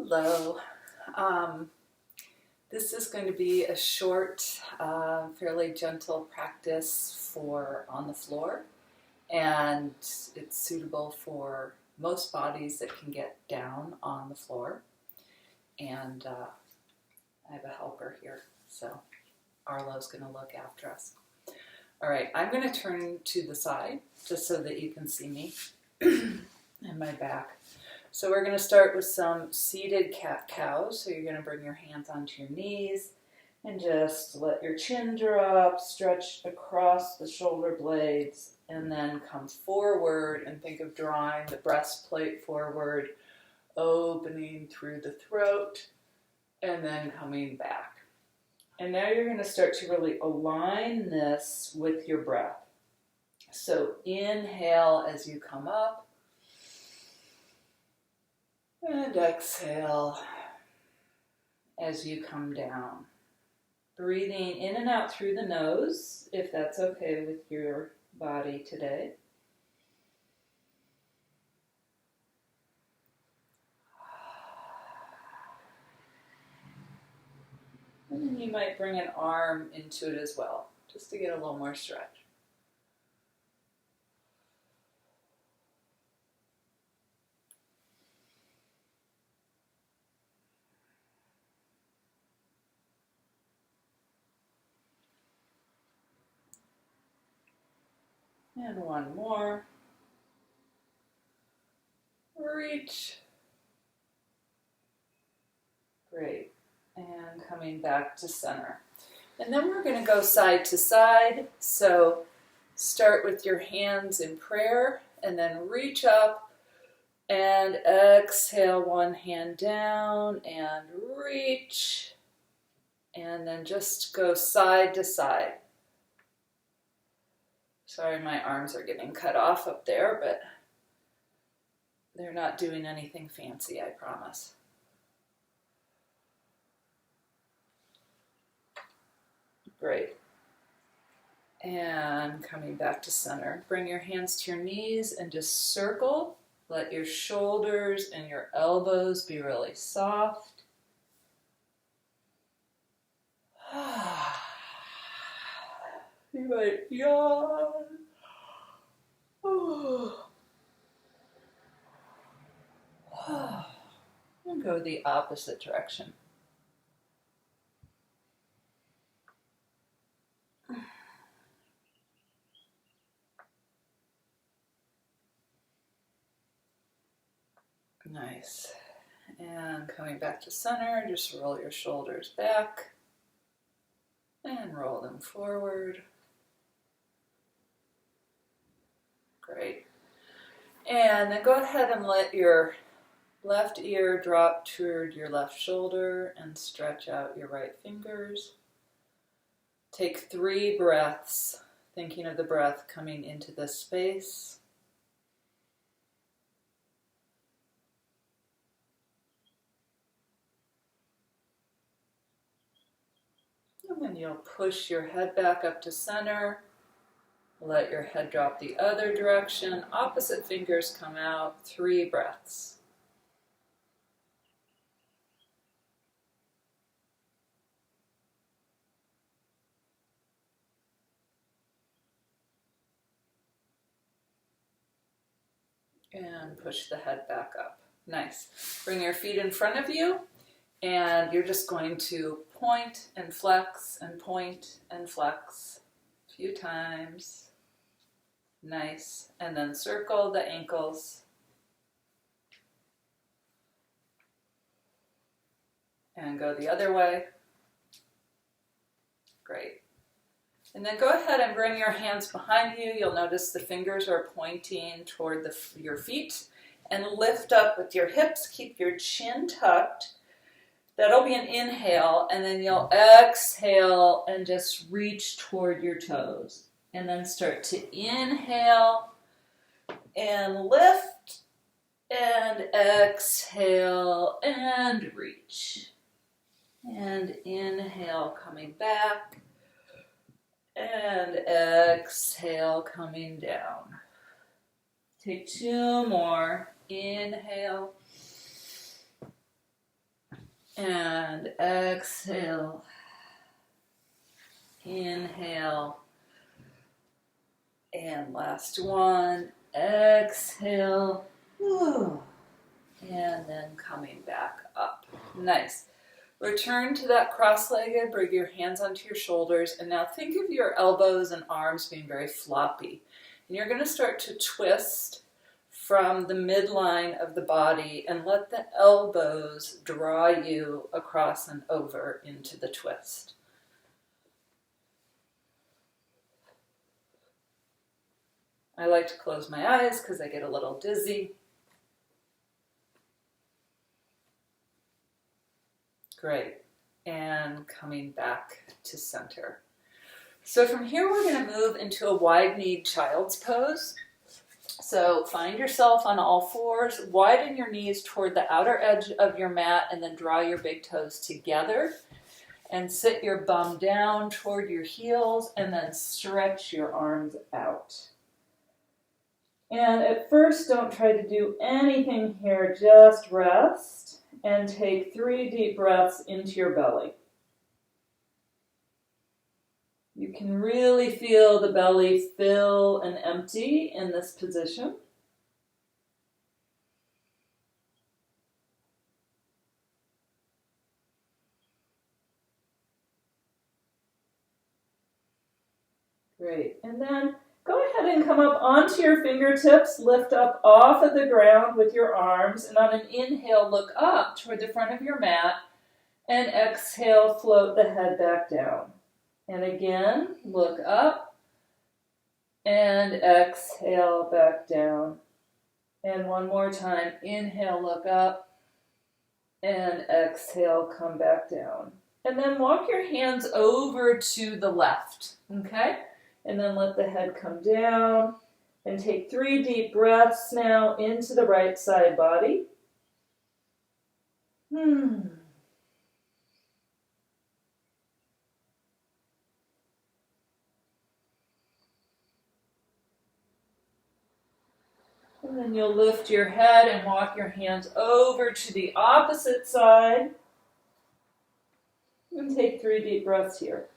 Hello. Um, this is going to be a short, fairly gentle practice for on the floor, and it's suitable for most bodies that can get down on the floor. And I have a helper here, so Arlo's going to look after us. All right, I'm going to turn to the side just so that you can see me and my back. So we're going to start with some seated cat-cows. So you're going to bring your hands onto your knees and just let your chin drop, stretch across the shoulder blades, and then come forward and think of drawing the breastplate forward, opening through the throat, and then coming back. And now you're going to start to really align this with your breath. So inhale as you come up. And exhale as you come down. Breathing in and out through the nose, if that's okay with your body today. And then you might bring an arm into it as well, just to get a little more stretch. And one more. Reach. Great. And coming back to center. And then we're going to go side to side. So start with your hands in prayer and then reach up and exhale one hand down and reach. And then just go side to side. Sorry, my arms are getting cut off up there, but they're not doing anything fancy, I promise. Great. And coming back to center. Bring your hands to your knees and just circle. Let your shoulders and your elbows be really soft. You might yawn. And go the opposite direction. Nice. And coming back to center, just roll your shoulders back and roll them forward. Great. And then go ahead and let your left ear drop toward your left shoulder and stretch out your right fingers. Take 3 breaths, thinking of the breath coming into this space. And then you'll push your head back up to center. Let your head drop the other direction. Opposite fingers come out. 3 breaths. And push the head back up. Nice. Bring your feet in front of you, and you're just going to point and flex and point and flex a few times. Nice. And then circle the ankles. And go the other way. Great. And then go ahead and bring your hands behind you. You'll notice the fingers are pointing toward your feet. And lift up with your hips. Keep your chin tucked. That'll be an inhale. And then you'll exhale and just reach toward your toes. And then start to inhale and lift. And exhale and reach. And inhale, coming back. And exhale, coming down. Take 2 more. Inhale. And exhale. Inhale. And last one. Exhale. And then coming back up. Nice. Return to that cross-legged, bring your hands onto your shoulders, and now think of your elbows and arms being very floppy. And you're going to start to twist from the midline of the body and let the elbows draw you across and over into the twist. I like to close my eyes because I get a little dizzy. Great. And coming back to center. So from here, we're going to move into a wide-kneed child's pose. So find yourself on all fours, widen your knees toward the outer edge of your mat, and then draw your big toes together. And sit your bum down toward your heels, and then stretch your arms out. And at first, don't try to do anything here, just rest. And take 3 deep breaths into your belly. You can really feel the belly fill and empty in this position. Great. And then go ahead and come up onto your fingertips, lift up off of the ground with your arms, and on an inhale, look up toward the front of your mat, and exhale, float the head back down. And again, look up, and exhale, back down. And one more time, inhale, look up, and exhale, come back down. And then walk your hands over to the left, okay? And then let the head come down and take 3 deep breaths now into the right side body. And then you'll lift your head and walk your hands over to the opposite side. And take 3 deep breaths here.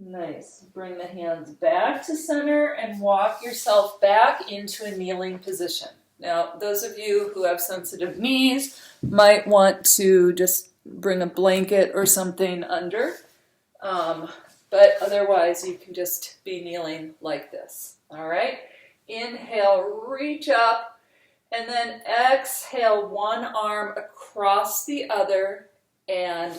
Nice. Bring the hands back to center and walk yourself back into a kneeling position. Now, those of you who have sensitive knees might want to just bring a blanket or something under, but otherwise you can just be kneeling like this. All right? Inhale, reach up, and then exhale, one arm across the other and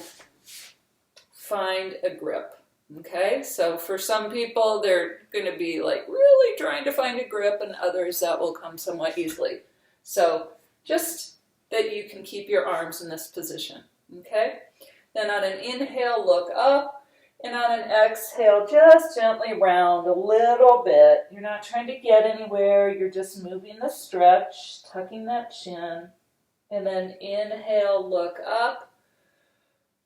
find a grip. Okay, so for some people, they're going to be like really trying to find a grip, and others that will come somewhat easily. So just that you can keep your arms in this position. Okay, then on an inhale, look up, and on an exhale, just gently round a little bit. You're not trying to get anywhere, you're just moving the stretch, tucking that chin. And then inhale, look up,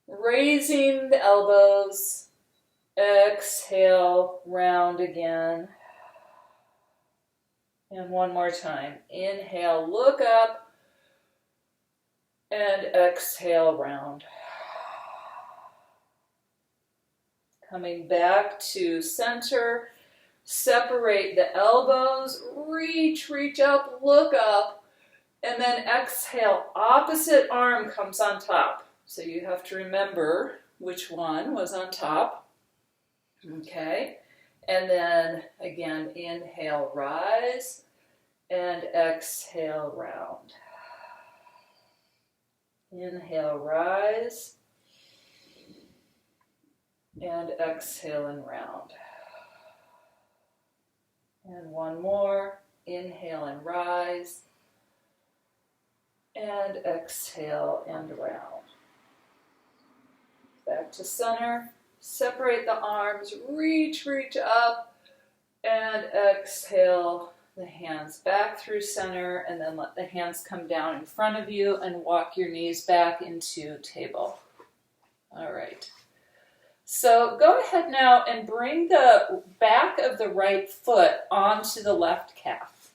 raising the elbows. Exhale, round again. And one more time. Inhale, look up. And exhale, round. Coming back to center. Separate the elbows. Reach up, look up. And then exhale, opposite arm comes on top. So you have to remember which one was on top. Okay, and then again, inhale, rise, and exhale, round. Inhale, rise, and exhale and round. And one more, inhale and rise, and exhale and round. Back to center. Separate the arms, reach up, and exhale the hands back through center, and then let the hands come down in front of you and walk your knees back into table. All right. So go ahead now and bring the back of the right foot onto the left calf.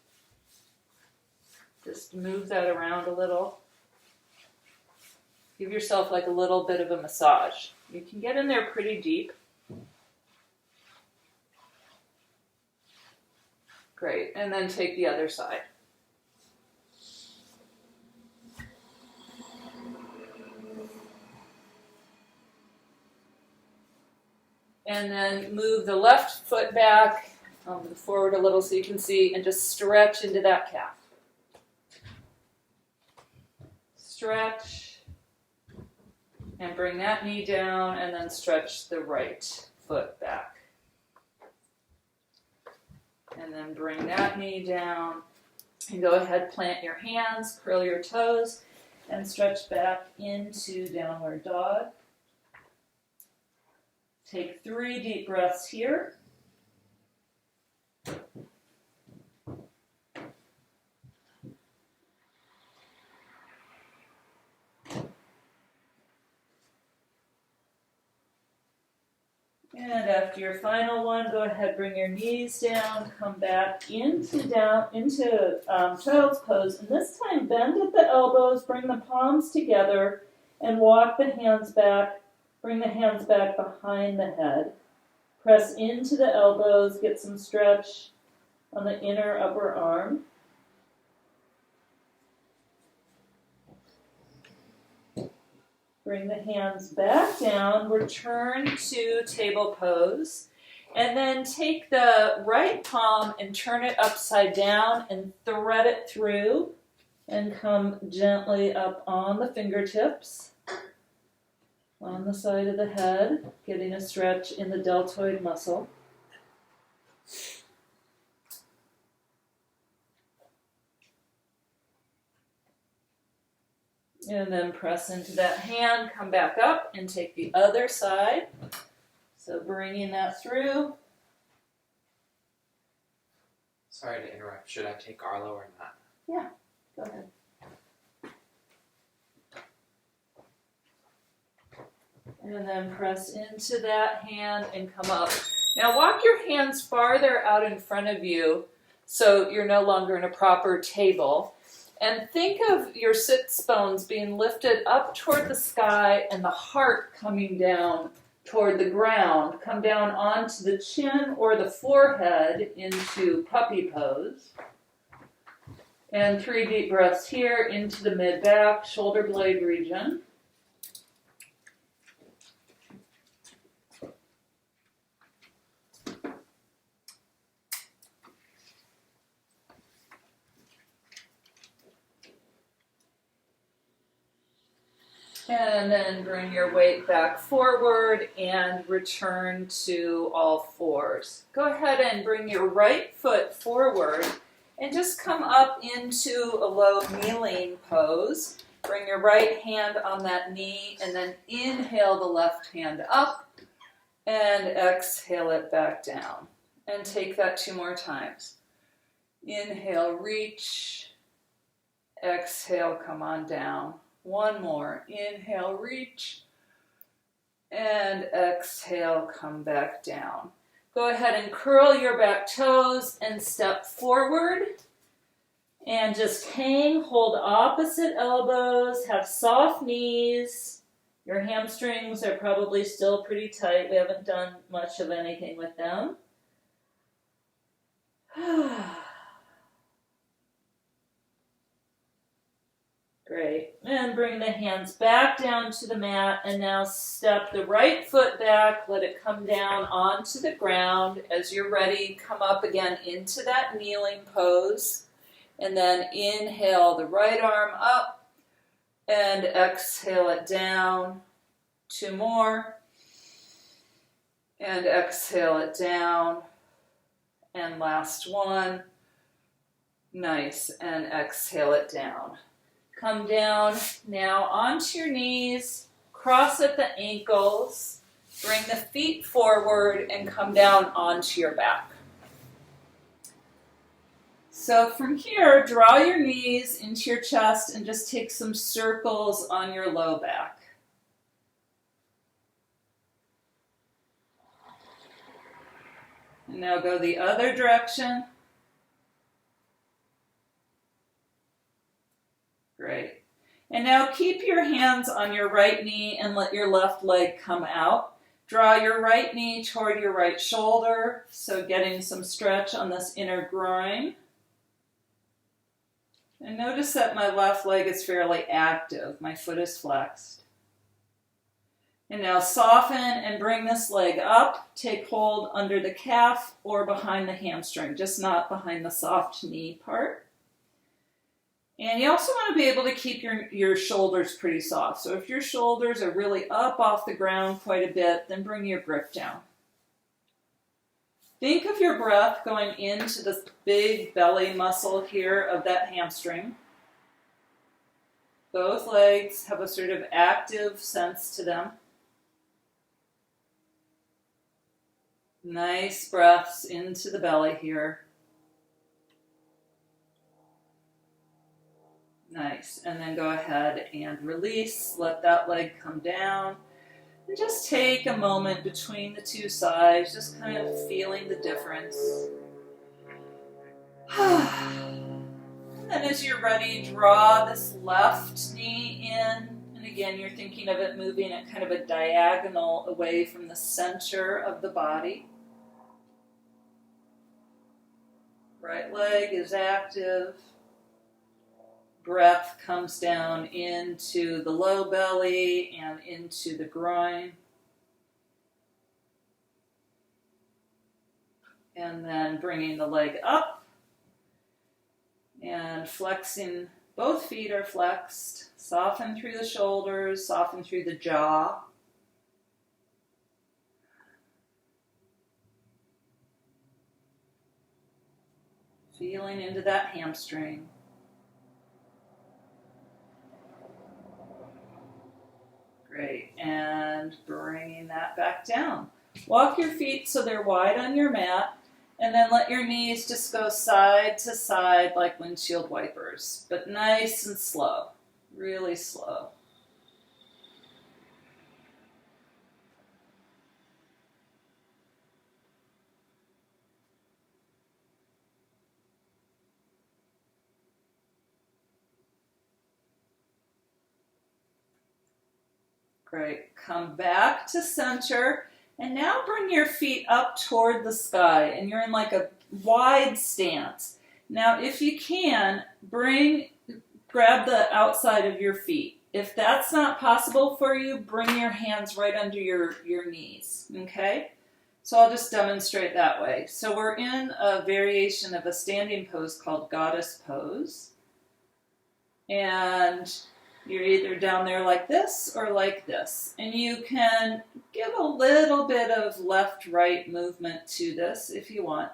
Just move that around a little. Give yourself like a little bit of a massage. You can get in there pretty deep. Great, and then take the other side. And then move the left foot back, forward a little so you can see, and just stretch into that calf. Stretch, and bring that knee down, and then stretch the right foot back. And then bring that knee down, and go ahead, plant your hands, curl your toes, and stretch back into downward dog. Take 3 deep breaths here. And after your final one, go ahead, bring your knees down, come back into child's pose, and this time bend at the elbows, bring the palms together, and walk the hands back. Bring the hands back behind the head. Press into the elbows, get some stretch on the inner upper arm. Bring the hands back down, return to table pose, and then take the right palm and turn it upside down and thread it through and come gently up on the fingertips. On the side of the head, getting a stretch in the deltoid muscle. And then press into that hand, come back up and take the other side. So bringing that through. Sorry to interrupt. Should I take Arlo or not? Yeah, go ahead. And then press into that hand and come up. Now walk your hands farther out in front of you so you're no longer in a proper table. And think of your sits bones being lifted up toward the sky and the heart coming down toward the ground. Come down onto the chin or the forehead into puppy pose. And 3 deep breaths here into the mid-back, shoulder blade region. And then bring your weight back forward and return to all fours. Go ahead and bring your right foot forward and just come up into a low kneeling pose. Bring your right hand on that knee and then inhale the left hand up and exhale it back down. And take that 2 more times. Inhale, reach. Exhale, come on down. 1 more. Inhale, reach. And exhale, come back down. Go ahead and curl your back toes and step forward. And just hang, hold opposite elbows, have soft knees. Your hamstrings are probably still pretty tight. We haven't done much of anything with them. Great. And bring the hands back down to the mat and now step the right foot back. Let it come down onto the ground. As you're ready, come up again into that kneeling pose. And then inhale the right arm up and exhale it down. 2 more. And exhale it down. And last one. Nice. And exhale it down. Come down now onto your knees, cross at the ankles, bring the feet forward and come down onto your back. So from here, draw your knees into your chest and just take some circles on your low back. And now go the other direction. Great. And now keep your hands on your right knee and let your left leg come out. Draw your right knee toward your right shoulder, so getting some stretch on this inner groin. And notice that my left leg is fairly active. My foot is flexed. And now soften and bring this leg up. Take hold under the calf or behind the hamstring, just not behind the soft knee part. And you also want to be able to keep your shoulders pretty soft. So if your shoulders are really up off the ground quite a bit, then bring your grip down. Think of your breath going into the big belly muscle here of that hamstring. Both legs have a sort of active sense to them. Nice breaths into the belly here. Nice. And then go ahead and release. Let that leg come down. And just take a moment between the two sides, just kind of feeling the difference. And then as you're ready, draw this left knee in. And again, you're thinking of it moving at kind of a diagonal away from the center of the body. Right leg is active. Breath comes down into the low belly and into the groin. And then bringing the leg up and flexing. Both feet are flexed. Soften through the shoulders, soften through the jaw. Feeling into that hamstring. Great, and bringing that back down. Walk your feet so they're wide on your mat, and then let your knees just go side to side like windshield wipers, but nice and slow, really slow. Great. Come back to center. And now bring your feet up toward the sky. And you're in like a wide stance. Now, if you can, grab the outside of your feet. If that's not possible for you, bring your hands right under your knees. Okay? So I'll just demonstrate that way. So we're in a variation of a standing pose called Goddess Pose. And you're either down there like this or like this. And you can give a little bit of left-right movement to this if you want.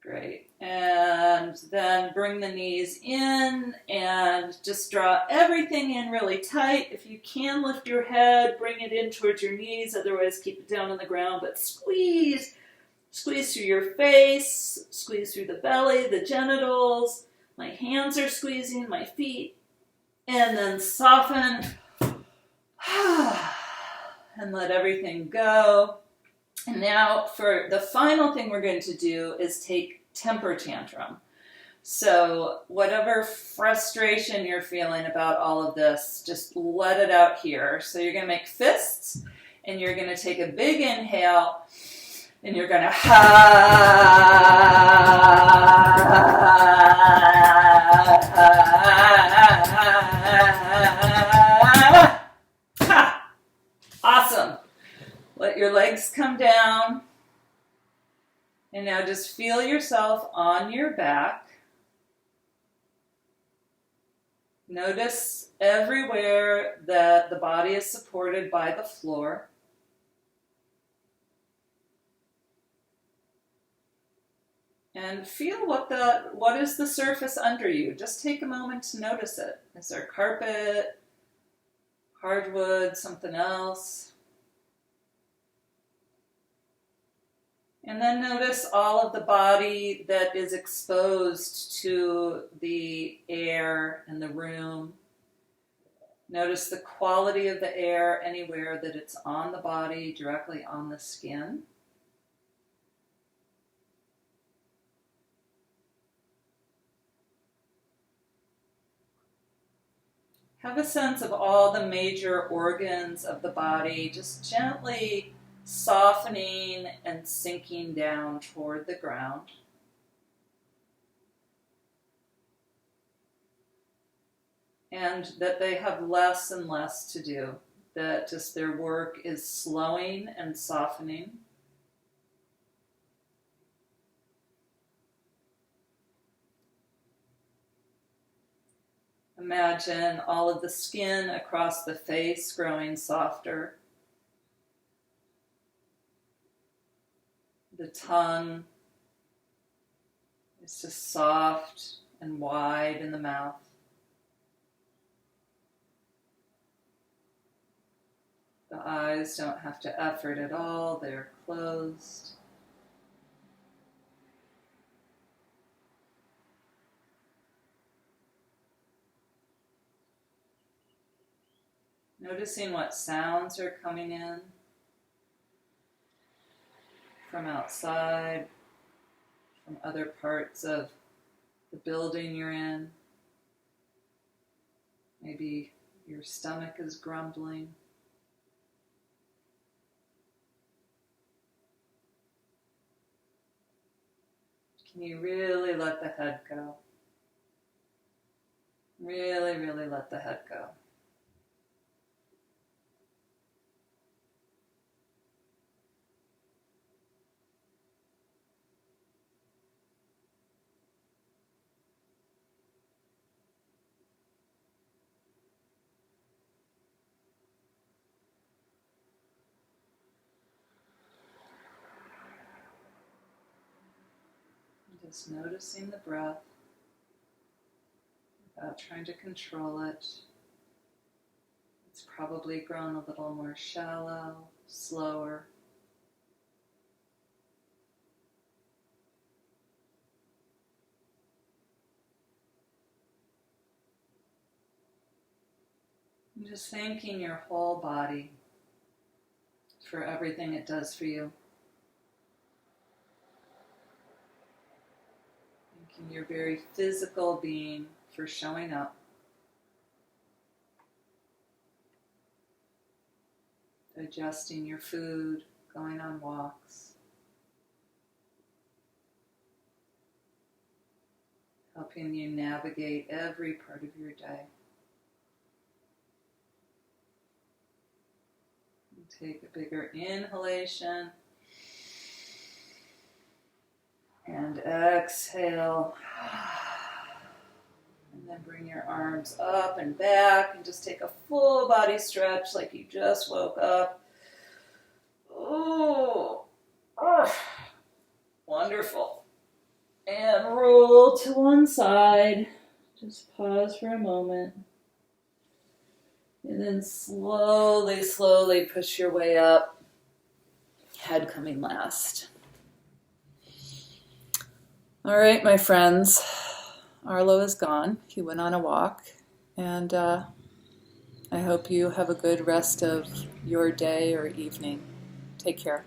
Great. And then bring the knees in and just draw everything in really tight. If you can lift your head, bring it in towards your knees. Otherwise, keep it down on the ground. But squeeze. Squeeze through your face. Squeeze through the belly, the genitals. My hands are squeezing, my feet. And then soften. And let everything go. And now for the final thing we're going to do is take temper tantrum. So whatever frustration you're feeling about all of this, just let it out here. So you're going to make fists, and you're going to take a big inhale, and you're going to Awesome. Let your legs come down. And now just feel yourself on your back. Notice everywhere that the body is supported by the floor. And feel what is the surface under you. Just take a moment to notice it. Is there carpet, hardwood, something else? And then notice all of the body that is exposed to the air in the room. Notice the quality of the air anywhere that it's on the body, directly on the skin. Have a sense of all the major organs of the body just gently softening and sinking down toward the ground. And that they have less and less to do, that just their work is slowing and softening. Imagine all of the skin across the face growing softer. The tongue is just soft and wide in the mouth. The eyes don't have to effort at all, they're closed. Noticing what sounds are coming in from outside, from other parts of the building you're in. Maybe your stomach is grumbling. Can you really let the head go? Really, really let the head go. Just noticing the breath without trying to control it. It's probably grown a little more shallow, slower. And just thanking your whole body for everything it does for you. Thanking your very physical being for showing up. Digesting your food, going on walks. Helping you navigate every part of your day. Take a bigger inhalation and exhale. And then bring your arms up and back and just take a full body stretch like you just woke up. Oh, wonderful. And roll to one side. Just pause for a moment. And then slowly, slowly push your way up. Head coming last. All right, my friends. Arlo is gone. He went on a walk. And I hope you have a good rest of your day or evening. Take care.